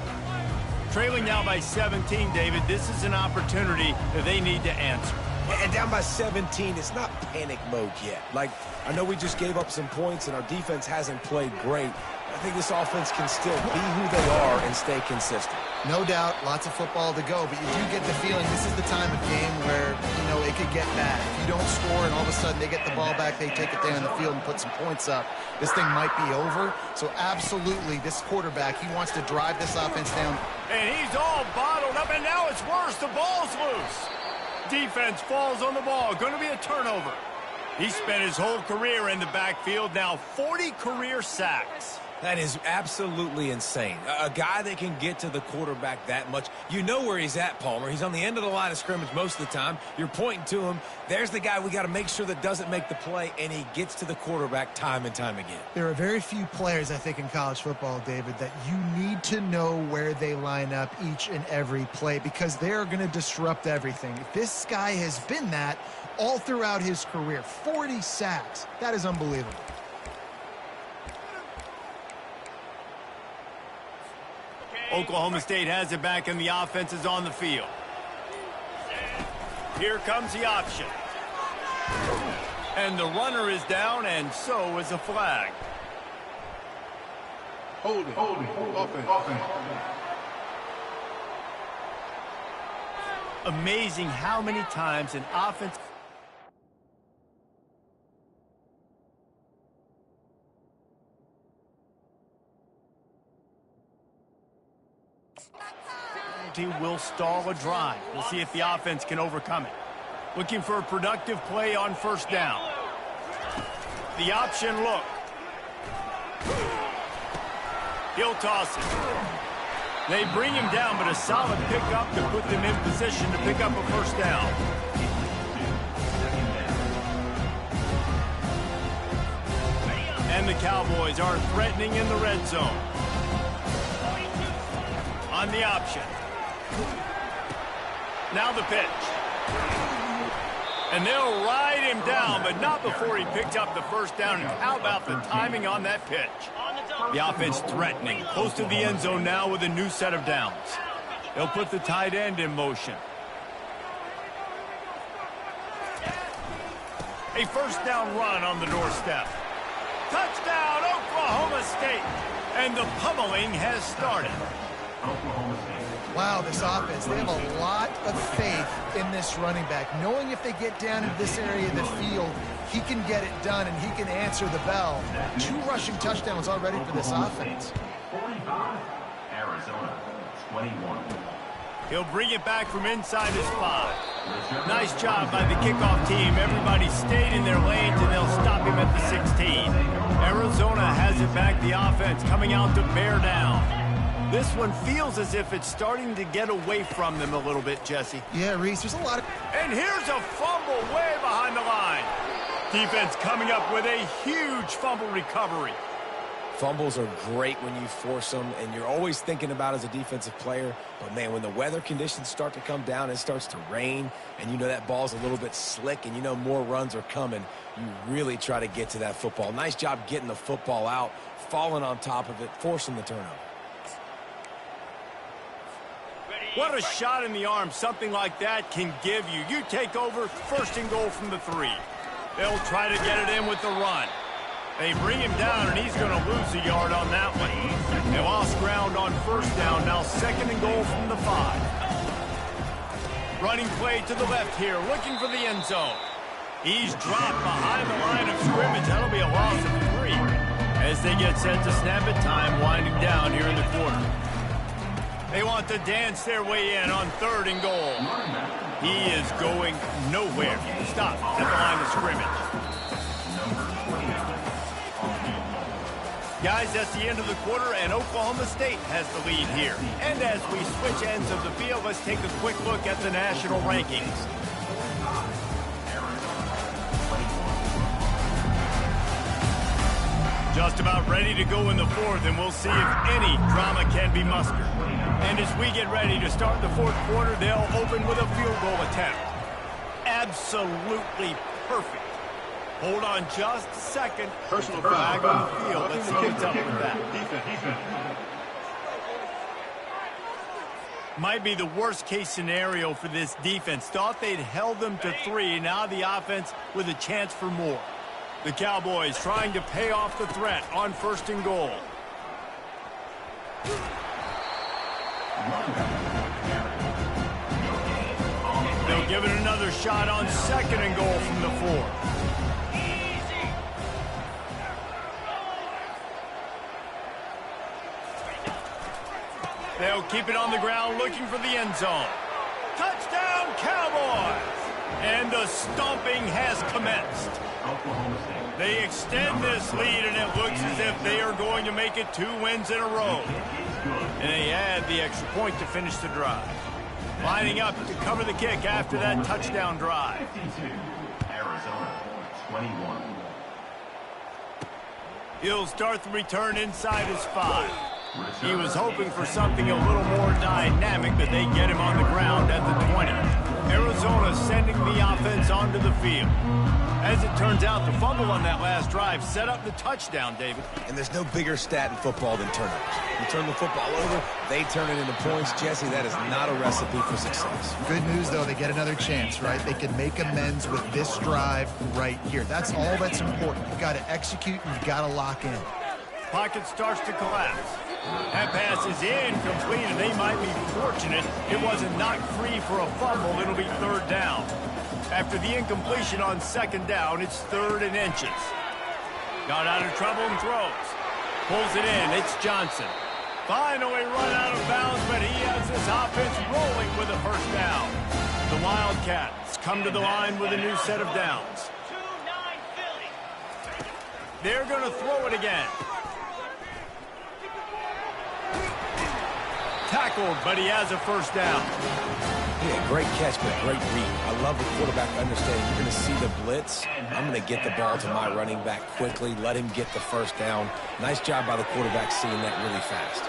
Trailing now by 17, David. This is an opportunity that they need to answer. And down by 17, it's not panic mode yet. Like, I know we just gave up some points and our defense hasn't played great. I think this offense can still be who they are and stay consistent. No doubt, lots of football to go, but you do get the feeling this is the time of game where, it could get bad. If you don't score and all of a sudden they get the ball back, they take it down the field and put some points up, this thing might be over. So absolutely, this quarterback, he wants to drive this offense down. And he's all bottled up, and now it's worse. The ball's loose. Defense falls on the ball. Going to be a turnover. He spent his whole career in the backfield, now 40 career sacks. That is absolutely insane. A guy that can get to the quarterback that much. You know where he's at, Palmer. He's on the end of the line of scrimmage most of the time. You're pointing to him. There's the guy we got to make sure that doesn't make the play, and he gets to the quarterback time and time again. There are very few players, I think, in college football, David, that you need to know where they line up each and every play because they're going to disrupt everything. This guy has been that all throughout his career. 40 sacks. That is unbelievable. Oklahoma State has it back, and the offense is on the field. Here comes the option. And the runner is down, and so is a flag. Hold it. Offense. Amazing how many times an offense... will stall a drive. We'll see if the offense can overcome it. Looking for a productive play on first down. The option look. He'll toss it. They bring him down, but a solid pickup to put them in position to pick up a first down. And the Cowboys are threatening in the red zone. On the option. Now the pitch. And they'll ride him down, but not before he picked up the first down. And how about the timing on that pitch? The offense threatening, close to the end zone now with a new set of downs. They'll put the tight end in motion. A first down run on the doorstep. Touchdown, Oklahoma State. And the pummeling has started. Wow, this offense, they have a lot of faith in this running back, knowing if they get down into this area of the field, he can get it done and he can answer the bell. 2 rushing touchdowns already for this offense. 45, Arizona, 21. He'll bring it back from inside his 5. Nice job by the kickoff team. Everybody stayed in their lanes, and they'll stop him at the 16. Arizona has it back, the offense coming out to bear down. This one feels as if it's starting to get away from them a little bit, Jesse. Yeah, Reese, there's a lot of... And here's a fumble way behind the line. Defense coming up with a huge fumble recovery. Fumbles are great when you force them, and you're always thinking about as a defensive player. But, man, when the weather conditions start to come down, it starts to rain, and you know that ball's a little bit slick, and you know more runs are coming, you really try to get to that football. Nice job getting the football out, falling on top of it, forcing the turnover. What a shot in the arm something like that can give you. You take over, first and goal from the 3. They'll try to get it in with the run. They bring him down, and he's going to lose a yard on that one. They lost ground on first down. Now second and goal from the 5. Running play to the left here, looking for the end zone. He's dropped behind the line of scrimmage. That'll be a loss of 3. As they get set to snap it, time winding down here in the quarter. They want to dance their way in on third and goal. He is going nowhere. Stop at the line of scrimmage. Guys, that's the end of the quarter, and Oklahoma State has the lead here. And as we switch ends of the field, let's take a quick look at the national rankings. Just about ready to go in the 4th, and we'll see if any drama can be mustered. And as we get ready to start the 4th quarter, they'll open with a field goal attempt. Absolutely perfect. Hold on just a second. Personal Back foul. on the field. Let's see what's up with that. Defense. Might be the worst case scenario for this defense. Thought they'd held them to 3. Now the offense with a chance for more. The Cowboys trying to pay off the threat on first and goal. They'll give it another shot on second and goal from the 4. They'll keep it on the ground looking for the end zone. Touchdown, Cowboys! And the stomping has commenced. They extend this lead, and it looks as if they are going to make it 2 wins in a row. And they add the extra point to finish the drive. Lining up to cover the kick after that touchdown drive. 52, Arizona, 21. He'll start the return inside his 5. He was hoping for something a little more dynamic, but they get him on the ground at the 20. Arizona sending the offense onto the field. As it turns out, the fumble on that last drive set up the touchdown, David. And there's no bigger stat in football than turnovers. You turn the football over, they turn it into points. Jesse, that is not a recipe for success. Good news, though, they get another chance, right? They can make amends with this drive right here. That's all that's important. You got to execute, and you got to lock in. Pocket starts to collapse. That pass is incomplete, and they might be fortunate it wasn't knocked free for a fumble. It'll be third down. After the incompletion on second down, it's 3rd and inches. Got out of trouble and throws. Pulls it in. It's Johnson. Finally run out of bounds, but he has this offense rolling with a first down. The Wildcats come to the line with a new set of downs. They're going to throw it again. Tackled, but he has a first down. Yeah, great catch, but great read. I love the quarterback understanding. You're going to see the blitz. I'm going to get the ball to my running back quickly, let him get the first down. Nice job by the quarterback seeing that really fast.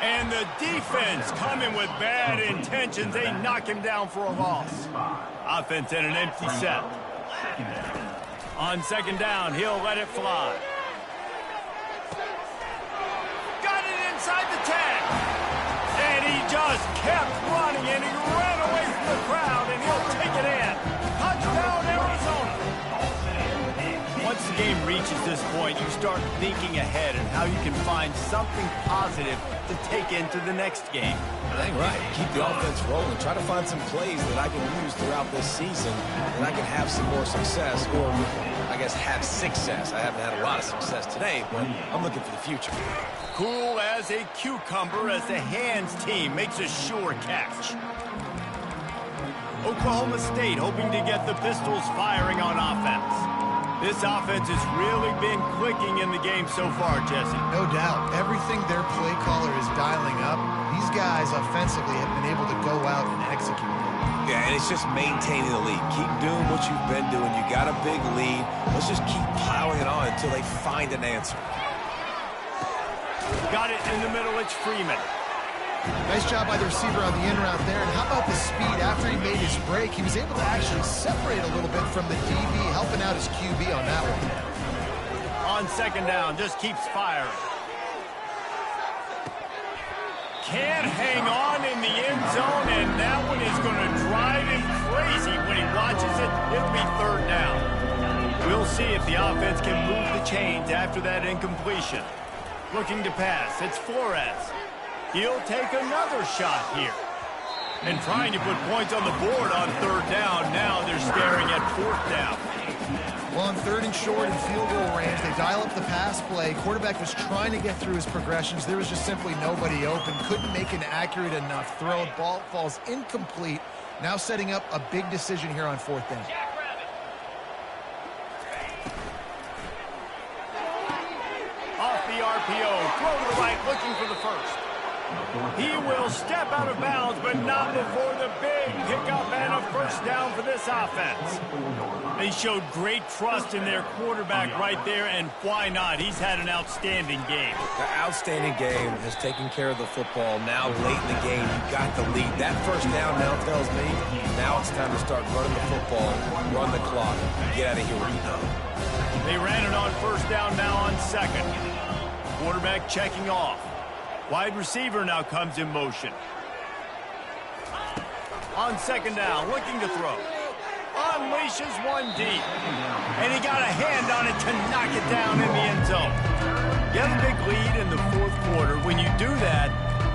And the defense coming with bad intentions. They knock him down for a loss. Offense in an empty set. On second down, he'll let it fly. Got it inside the 10. And he just kept running, and he ran away from the crowd, and he'll take it in. Touchdown, Arizona. game reaches this point, you start thinking ahead and how you can find something positive to take into the next game. Dang right. Keep the offense rolling. Try to find some plays that I can use throughout this season that I can have some more success, or I guess have success. I haven't had a lot of success today, but I'm looking for the future. Cool as a cucumber as the hands team makes a sure catch. Oklahoma State hoping to get the Pistols firing on offense. This offense has really been clicking in the game so far, Jesse. No doubt. Everything their play caller is dialing up, these guys offensively have been able to go out and execute. Yeah, and it's just maintaining the lead. Keep doing what you've been doing. You got a big lead. Let's just keep piling it on until they find an answer. Got it in the middle. It's Freeman. Nice job by the receiver on the in route there. And how about the speed after he made his break? He was able to actually separate a little bit from the DB, helping out his QB on that one. On second down, just keeps firing. Can't hang on in the end zone, and that one is going to drive him crazy when he watches it. It'll be third down. We'll see if the offense can move the chains after that incompletion. Looking to pass, it's Flores. He'll take another shot here. And trying to put points on the board on third down. Now they're staring at fourth down. Well, on third and short and field goal range, they dial up the pass play. Quarterback was trying to get through his progressions. There was just simply nobody open. Couldn't make an accurate enough throw. Ball falls incomplete. Now setting up a big decision here on fourth down. Off the RPO. Throw to the right, looking for the first. He will step out of bounds, but not before the big pickup and a first down for this offense. They showed great trust in their quarterback right there, and why not? He's had an outstanding game. The outstanding game has taken care of the football. Now, late in the game, you got the lead. That first down now tells me now it's time to start running the football, run the clock, get out of here with it. They ran it on first down, now on second. Quarterback checking off. Wide receiver now comes in motion. On second down, looking to throw. Unleashes one deep. And he got a hand on it to knock it down in the end zone. You have a big lead in the fourth quarter. When you do that,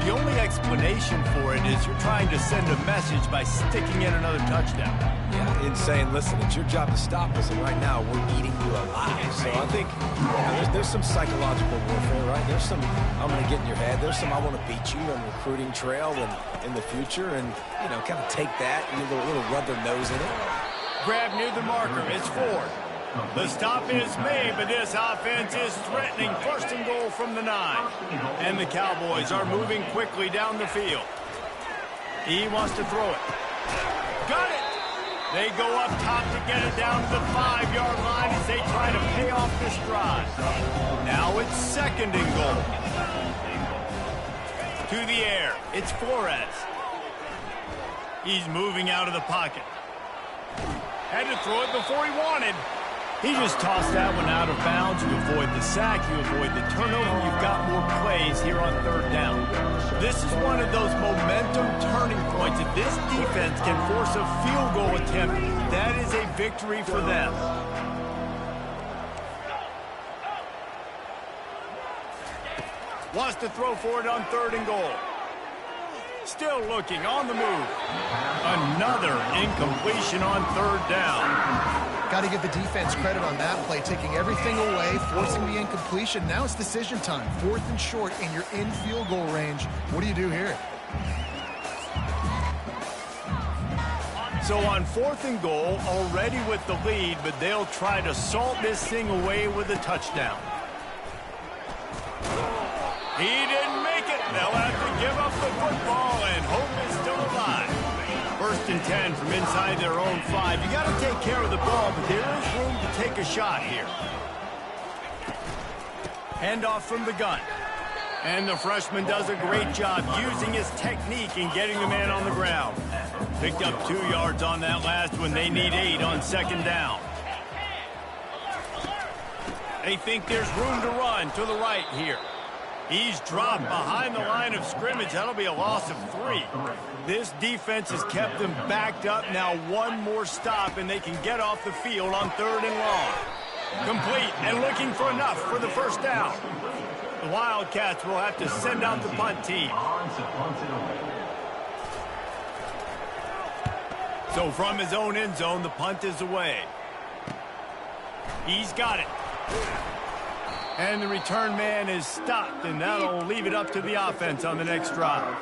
the only explanation for it is you're trying to send a message by sticking in another touchdown. Yeah, and saying, listen, it's your job to stop us, and right now we're eating you alive. So I think there's some psychological warfare, right? There's some, I'm going to get in your head. There's some, I want to beat you on the recruiting trail and in the future, and, you know, kind of take that and a little rub their nose in it. Grab near the marker. It's Ford. The stop is made, but this offense is threatening. First and goal from the 9. And the Cowboys are moving quickly down the field. He wants to throw it. Got it! They go up top to get it down to the 5-yard line as they try to pay off this drive. Now it's second and goal. To the air. It's Flores. He's moving out of the pocket. Had to throw it before he wanted. He just tossed that one out of bounds. You avoid the sack, you avoid the turnover. You've got more plays here on third down. This is one of those momentum turning points. If this defense can force a field goal attempt, that is a victory for them. Wants to throw for it on third and goal. Still looking on the move. Another incompletion on third down. Got to give the defense credit on that play, taking everything away, forcing the incompletion. Now it's decision time. Fourth and short, and you're in field goal range. What do you do here? So on fourth and goal, already with the lead, but they'll try to salt this thing away with a touchdown. He didn't make it. They'll have to give up the football, and hope is still alive. First and 10 from inside their own 5. You got to take care of the ball, but there is room to take a shot here. Handoff from the gun. And the freshman does a great job using his technique and getting the man on the ground. Picked up 2 yards on that last one. They need 8 on second down. They think there's room to run to the right here. He's dropped behind the line of scrimmage. That'll be a loss of 3. This defense has kept them backed up. Now one more stop, and they can get off the field on third and long. Complete and looking for enough for the first down. The Wildcats will have to send out the punt team. So from his own end zone, the punt is away. He's got it. And the return man is stopped, and that'll leave it up to the offense on the next drive.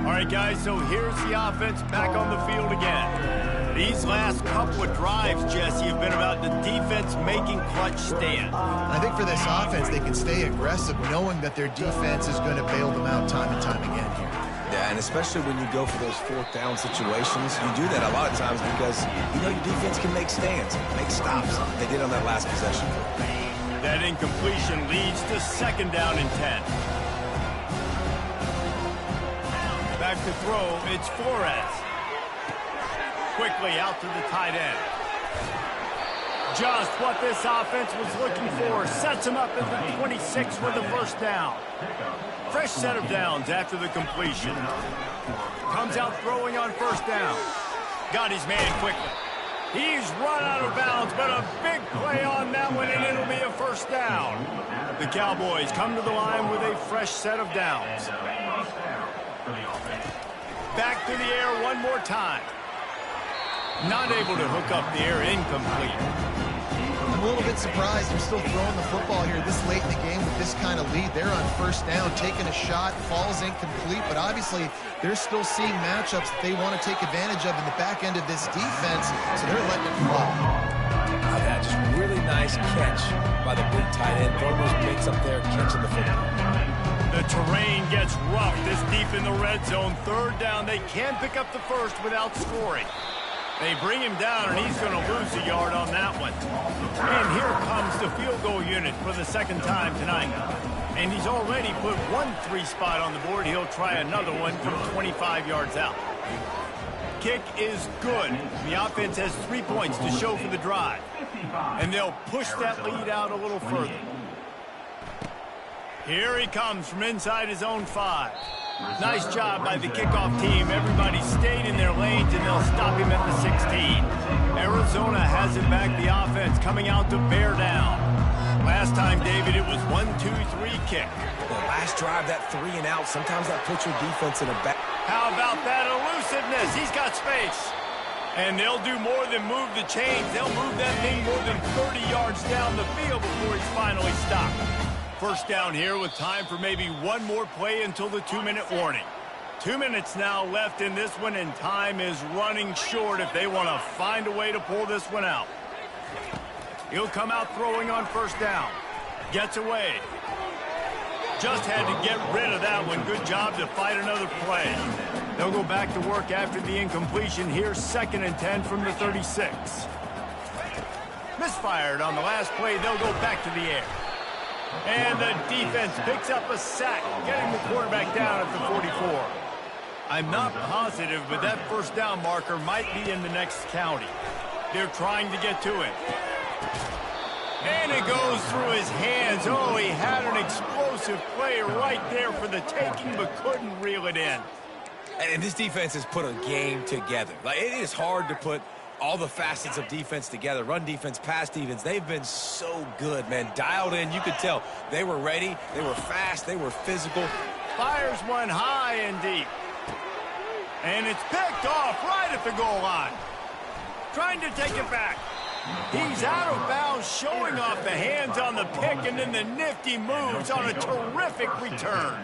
All right, guys, so here's the offense back on the field again. These last couple of drives, Jesse, have been about the defense making clutch stands. I think for this offense, they can stay aggressive knowing that their defense is going to bail them out time and time again here. Yeah, and especially when you go for those fourth down situations, you do that a lot of times because you know your defense can make stands, make stops. They did on that last possession. That incompletion leads to second down and 10. Back to throw, it's Flores. Quickly out to the tight end. Just what this offense was looking for. Sets him up at the 26 with the first down. Fresh set of downs after the completion. Comes out throwing on first down. Got his man quickly. He's run out of bounds, but a big play on that one, and it'll be a first down. The Cowboys come to the line with a fresh set of downs. Back to the air one more time. Not able to hook up the air, incomplete. I'm a little bit surprised they're still throwing the football here this late in the game with this kind of lead. They're on first down, taking a shot, falls incomplete, but obviously they're still seeing matchups that they want to take advantage of in the back end of this defense, so they're letting it fly. Yeah, just really nice catch by the big tight end. Throwing those picks up there, catching the football. The terrain gets rough this deep in the red zone. Third down, they can pick up the first without scoring. They bring him down, and he's going to lose a yard on that one. And here comes the field goal unit for the second time tonight. And he's already put one 3 spot on the board. He'll try another one from 25 yards out. Kick is good. The offense has 3 points to show for the drive. And they'll push that lead out a little further. Here he comes from inside his own 5. Nice job by the kickoff team. Everybody stayed in their lanes, and they'll stop him at the 16. Arizona has it back, the offense coming out to bear down. Last time, David, it was 1-2-3 kick. The last drive, that 3 and out, sometimes that puts your defense in a back. How about that elusiveness? He's got space. And they'll do more than move the chains. They'll move that thing more than 30 yards down the field before he's finally stopped. First down here with time for maybe one more play until the 2-minute warning. 2 minutes now left in this one, and time is running short if they want to find a way to pull this one out. He'll come out throwing on first down. Gets away. Just had to get rid of that one. Good job to fight another play. They'll go back to work after the incompletion. Here's 2nd and 10 from the 36. Misfired on the last play. They'll go back to the air. And the defense picks up a sack, getting the quarterback down at the 44. I'm not positive, but that first down marker might be in the next county. They're trying to get to it. And it goes through his hands. Oh, he had an explosive play right there for the taking, but couldn't reel it in. And this defense has put a game together. Like, it is hard to put all the facets of defense together. Run defense, pass defense. They've been so good, man. Dialed in. You could tell they were ready. They were fast. They were physical. Fires one high and deep. And it's picked off right at the goal line. Trying to take it back. He's out of bounds, showing off the hands on the pick, and then the nifty moves on a terrific return.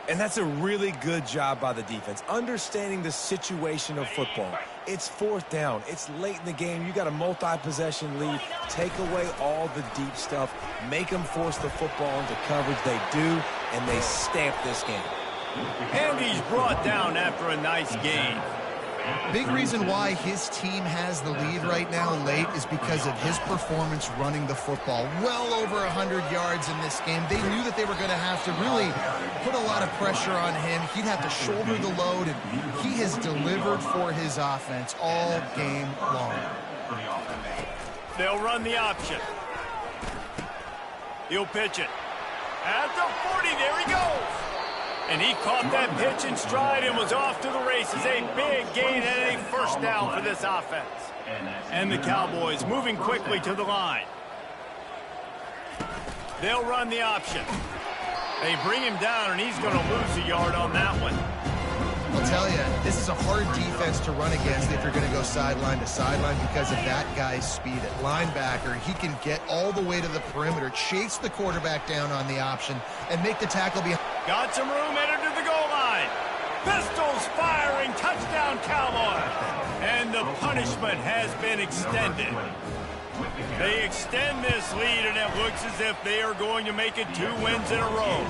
And that's a really good job by the defense, understanding the situation of football. It's 4th down. It's late in the game. You got a multi-possession lead. Take away all the deep stuff. Make them force the football into coverage. They do, and they stamp this game. And he's brought down after a nice gain. Big reason why his team has the lead right now late is because of his performance running the football. Well over 100 yards in this game. They knew that they were going to have to really put a lot of pressure on him. He'd have to shoulder the load, and he has delivered for his offense all game long. They'll run the option. He'll pitch it. At the 40, there he goes. And he caught that pitch in stride and was off to the races. A big gain and a first down for this offense. And the Cowboys moving quickly to the line. They'll run the option. They bring him down, and he's going to lose a yard on that one. I'll tell you, this is a hard defense to run against if you're going to go sideline to sideline because of that guy's speed. At linebacker, he can get all the way to the perimeter, chase the quarterback down on the option, and make the tackle behind. Got some room, entered to the goal line. Pistols firing, touchdown Cowboys. And the punishment has been extended. They extend this lead, and it looks as if they are going to make it 2 wins in a row.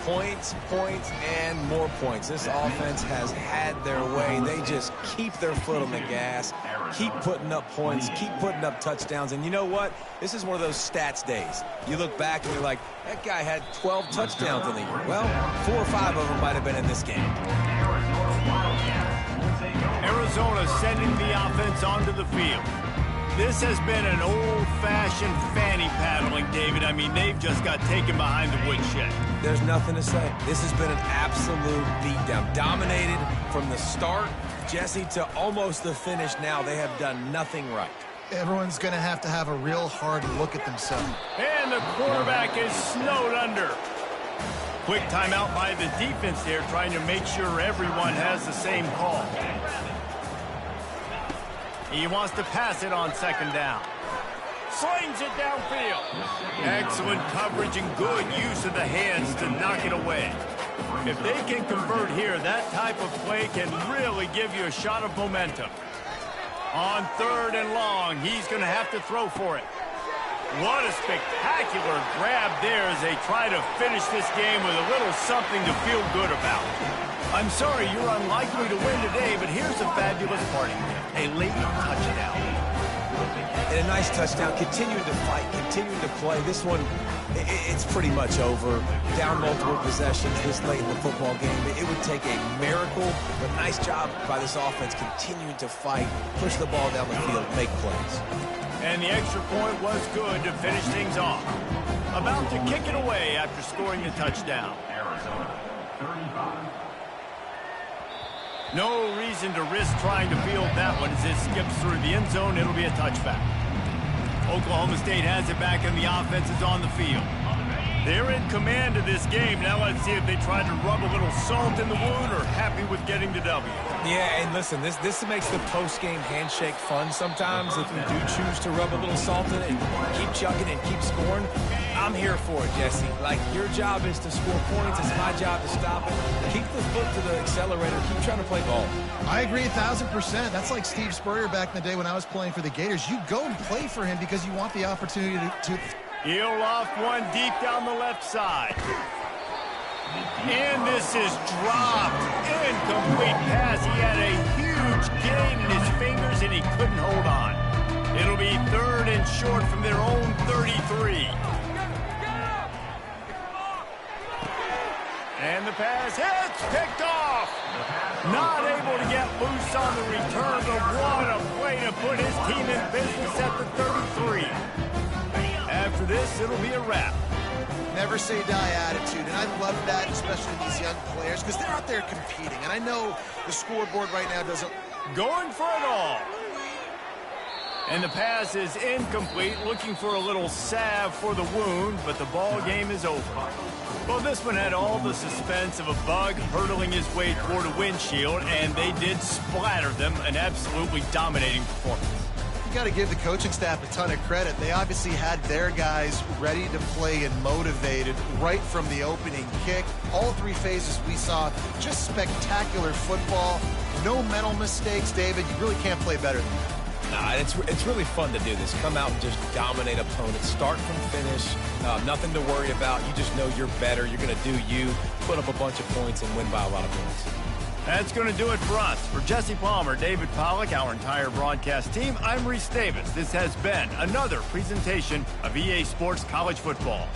Points, points, and more points. This offense has had their way. They just keep their foot on the gas, keep putting up points, keep putting up touchdowns. And you know what? This is one of those stats days. You look back and you're like, that guy had 12 touchdowns in the year. Well, 4 or 5 of them might have been in this game. Arizona sending the offense onto the field. This has been an old-fashioned fanny paddling, David. I mean, they've just got taken behind the woodshed. There's nothing to say. This has been an absolute beatdown. Dominated from the start, Jesse, to almost the finish now. They have done nothing right. Everyone's going to have a real hard look at themselves. And the quarterback is snowed under. Quick timeout by the defense there, trying to make sure everyone has the same call. He wants to pass it on second down. Slings it downfield. Excellent coverage and good use of the hands to knock it away. If they can convert here, that type of play can really give you a shot of momentum. On 3rd and long, he's going to have to throw for it. What a spectacular grab there as they try to finish this game with a little something to feel good about. I'm sorry you're unlikely to win today, but here's a fabulous party. A late touchdown. And a nice touchdown, continuing to fight, continuing to play. This one, it's pretty much over. Down multiple possessions this late in the football game. It would take a miracle, but nice job by this offense continuing to fight, push the ball down the field, make plays. And the extra point was good to finish things off. About to kick it away after scoring the touchdown. Arizona, 35. No reason to risk trying to field that one as it skips through the end zone. It'll be a touchback. Oklahoma State has it back and the offense is on the field. They're in command of this game. Now let's see if they try to rub a little salt in the wound or happy with getting the W. Yeah, and listen, this makes the post-game handshake fun sometimes. If you do choose to rub a little salt in it and keep chugging and keep scoring, I'm here for it, Jesse. Like, your job is to score points. It's my job to stop it. Keep the foot to the accelerator. Keep trying to play ball. I agree 1,000%. That's like Steve Spurrier back in the day when I was playing for the Gators. You go and play for him because you want the opportunity to He'll off one deep down the left side. And this is dropped. Incomplete pass. He had a huge gain in his fingers and he couldn't hold on. It'll be 3rd and short from their own 33. And the pass hits, picked off. Not able to get loose on the return, but what a play to put his team in business at the 33. After this, it'll be a wrap. never say die attitude, and I love that, especially these young players, because they're out there competing. And I know the scoreboard right now doesn't... Going for it all. And the pass is incomplete, looking for a little salve for the wound, but the ball game is over. Well, this one had all the suspense of a bug hurtling his way toward a windshield, and they did splatter them, an absolutely dominating performance. You got to give the coaching staff a ton of credit. They obviously had their guys ready to play and motivated right from the opening kick. All three phases we saw, just spectacular football. No mental mistakes, David. You really can't play better than that. Nah, it's really fun to do this. Come out and just dominate opponents. Start from finish. Nothing to worry about. You just know you're better. You're going to do you, put up a bunch of points, and win by a lot of points. That's going to do it for us. For Jesse Palmer, David Pollack, our entire broadcast team, I'm Reese Davis. This has been another presentation of EA Sports College Football.